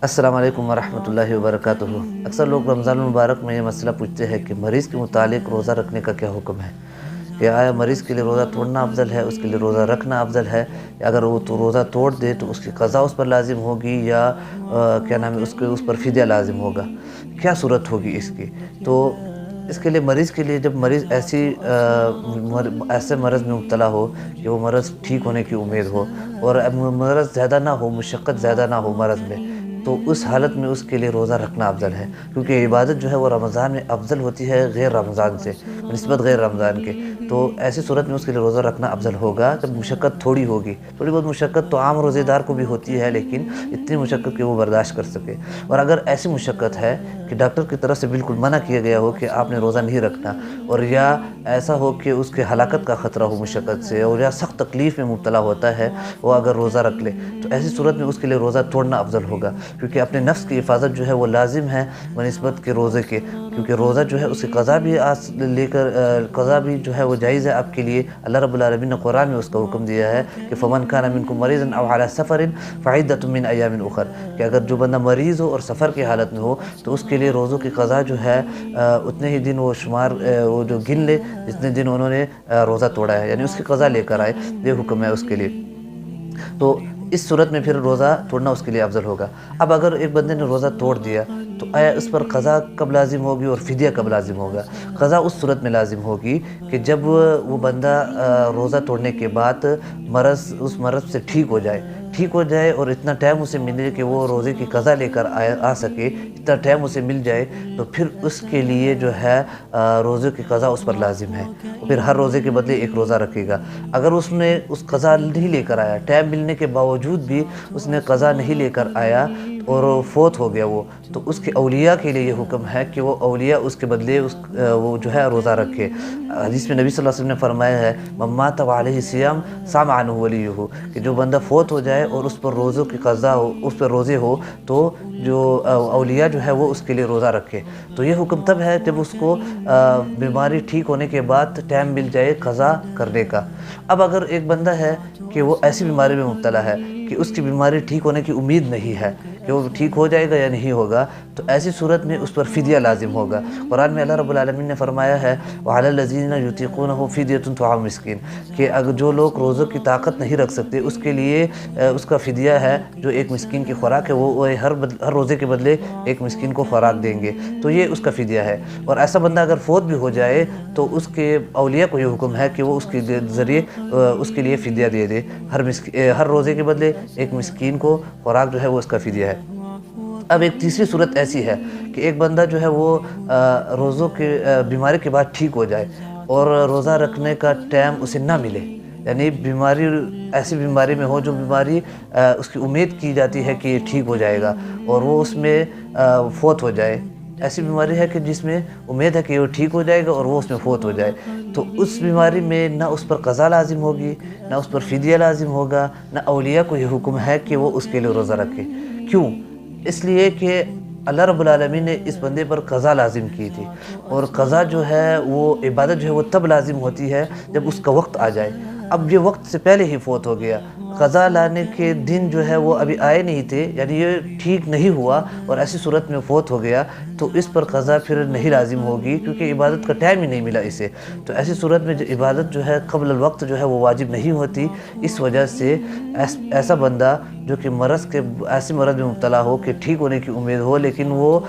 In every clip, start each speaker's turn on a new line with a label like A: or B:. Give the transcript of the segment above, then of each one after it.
A: السلام علیکم ورحمۃ اللہ وبرکاتہ۔ اکثر لوگ رمضان المبارک میں یہ مسئلہ پوچھتے ہیں کہ مریض کے متعلق روزہ رکھنے کا کیا حکم ہے، کہ آیا مریض کے لیے روزہ توڑنا افضل ہے، اس کے لیے روزہ رکھنا افضل ہے، یا اگر وہ تو روزہ توڑ دے تو اس کی قضا اس پر لازم ہوگی یا اس پر فدیہ لازم ہوگا، کیا صورت ہوگی اس کی؟ تو اس کے لیے مریض کے لیے، جب مریض ایسے مرض میں مبتلا ہو کہ وہ مرض ٹھیک ہونے کی امید ہو اور مرض زیادہ نہ ہو، مشقت زیادہ نہ ہو مرض میں، تو اس حالت میں اس کے لیے روزہ رکھنا افضل ہے، کیونکہ عبادت جو ہے وہ رمضان میں افضل ہوتی ہے غیر رمضان سے، نسبت غیر رمضان کے۔ تو ایسی صورت میں اس کے لیے روزہ رکھنا افضل ہوگا جب مشقت تھوڑی ہوگی۔ تھوڑی بہت مشقت تو عام روزے دار کو بھی ہوتی ہے، لیکن اتنی مشقت کہ وہ برداشت کر سکے۔ اور اگر ایسی مشقت ہے کہ ڈاکٹر کی طرف سے بالکل منع کیا گیا ہو کہ آپ نے روزہ نہیں رکھنا، اور یا ایسا ہو کہ اس کے ہلاکت کا خطرہ ہو مشقت سے، اور یا سخت تکلیف میں مبتلا ہوتا ہے وہ اگر روزہ رکھ لے، تو ایسی صورت میں اس کے لیے روزہ توڑنا افضل ہوگا، کیونکہ اپنے نفس کی حفاظت جو ہے وہ لازم ہے بنسبت کے روزے کے، کیونکہ روزہ جو ہے اس کی قضا بھی جو ہے وہ جائز ہے آپ کے لیے۔ اللہ رب العالمین نے قرآن میں اس کا حکم دیا ہے کہ فَمَنْ كَانَ مِنْكُمْ مَرِيضًا أَوْ عَلَى سَفَرٍ فَعِدَّةٌ مِّنْ أَيَّامٍ أُخَرَ، کہ اگر جو بندہ مریض ہو اور سفر کی حالت میں ہو تو اس کے لیے روزوں کی قضا جو ہے اتنے ہی دن وہ جو گن لے جتنے دن انہوں نے روزہ توڑا ہے، یعنی اس کی قضا لے کر آئے، یہ حکم ہے اس کے لیے۔ تو اس صورت میں پھر روزہ توڑنا اس کے لیے افضل ہوگا۔ اب اگر ایک بندے نے روزہ توڑ دیا تو آیا اس پر قضا کب لازم ہوگی اور فدیہ کب لازم ہوگا؟ قضا اس صورت میں لازم ہوگی کہ جب وہ بندہ روزہ توڑنے کے بعد اس مرض سے ٹھیک ہو جائے اور اتنا ٹائم اسے ملے کہ وہ روزے کی قضا لے کر آ سکے، اتنا ٹائم اسے مل جائے، تو پھر اس کے لیے جو ہے روزے کی قضا اس پر لازم ہے، پھر ہر روزے کے بدلے ایک روزہ رکھے گا۔ اگر اس نے اس قضا نہیں لے کر آیا، ٹائم ملنے کے باوجود بھی اس نے قضا نہیں لے کر آیا اور فوت ہو گیا وہ، تو اس کے اولیاء کے لیے یہ حکم ہے کہ وہ اولیاء اس کے بدلے وہ جو ہے روزہ رکھے۔ حدیث میں نبی صلی اللہ علیہ وسلم نے فرمایا ہے مَن مَاتَ وَعَلَيْهِ صِيَامٌ صَامَ عَنْهُ وَلِيُّهُ، کہ جو بندہ فوت ہو جائے اور اس پر روزوں کی قضا ہو، اس پر روزے ہو، تو جو اولیاء جو ہے وہ اس کے لیے روزہ رکھے۔ تو یہ حکم تب ہے جب اس کو بیماری ٹھیک ہونے کے بعد ٹائم مل جائے قضا کرنے کا۔ اب اگر ایک بندہ ہے کہ وہ ایسی بیماری میں مبتلا ہے کہ اس کی بیماری ٹھیک ہونے کی امید نہیں ہے کہ وہ ٹھیک ہو جائے گا یا نہیں ہوگا، تو ایسی صورت میں اس پر فدیہ لازم ہوگا۔ قرآن میں اللہ رب العالمین نے فرمایا ہے وَعَلَى الَّذِينَ يُطِيقُونَهُ فِدْيَةٌ طَعَامُ مِسْكِينٍ، کہ اگر جو لوگ روزوں کی طاقت نہیں رکھ سکتے اس کے لیے اس کا فدیہ ہے جو ایک مسکین کی خوراک ہے، وہ ہر روزے کے بدلے ایک مسکین کو خوراک دیں گے، تو یہ اس کا فدیہ ہے۔ اور ایسا بندہ اگر فوت بھی ہو جائے تو اس کے اولیاء کو یہ حکم ہے کہ وہ اس کے ذریعے اس کے لیے فدیہ دے دے، ہر روزے کے بدلے ایک مسکین کو خوراک جو ہے وہ اس کا فدیہ ہے۔ اب ایک تیسری صورت ایسی ہے کہ ایک بندہ جو ہے وہ روزوں کے بیماری کے بعد ٹھیک ہو جائے اور روزہ رکھنے کا ٹائم اسے نہ ملے، یعنی ایسی بیماری میں ہو جو بیماری اس کی امید کی جاتی ہے کہ یہ ٹھیک ہو جائے گا اور وہ اس میں فوت ہو جائے۔ ایسی بیماری ہے کہ جس میں امید ہے کہ وہ ٹھیک ہو جائے گا اور وہ اس میں فوت ہو جائے، تو اس بیماری میں نہ اس پر قضا لازم ہوگی، نہ اس پر فدیہ لازم ہوگا، نہ اولیاء کو یہ حکم ہے کہ وہ اس کے لیے روزہ رکھے۔ کیوں؟ اس لیے کہ اللہ رب العالمین نے اس بندے پر قضا لازم کی تھی، اور قضا جو ہے وہ عبادت جو ہے وہ تب لازم ہوتی ہے جب اس کا وقت آ جائے۔ اب یہ وقت سے پہلے ہی فوت ہو گیا، قضا لانے کے دن جو ہے وہ ابھی آئے نہیں تھے، یعنی یہ ٹھیک نہیں ہوا اور ایسی صورت میں فوت ہو گیا، تو اس پر قضا پھر نہیں لازم ہوگی کیونکہ عبادت کا ٹائم ہی نہیں ملا اسے۔ تو ایسی صورت میں جو عبادت جو ہے قبل الوقت جو ہے وہ واجب نہیں ہوتی۔ اس وجہ سے ایسا بندہ جو کہ ایسے مرض میں مبتلا ہو کہ ٹھیک ہونے کی امید ہو لیکن وہ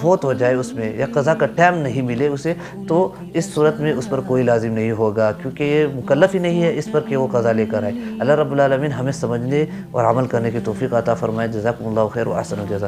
A: فوت ہو جائے اس میں، یا قضا کا ٹائم نہیں ملے اسے، تو اس صورت میں اس پر کوئی لازم نہیں ہوگا، کیونکہ یہ مکلف ہی نہیں ہے اس پر کہ وہ قضا لے کر آئے۔ اللہ رب العالمین ہمیں سمجھنے اور عمل کرنے کی توفیق عطا فرمائے۔ جزاکم اللہ خیر و احسن الجزا۔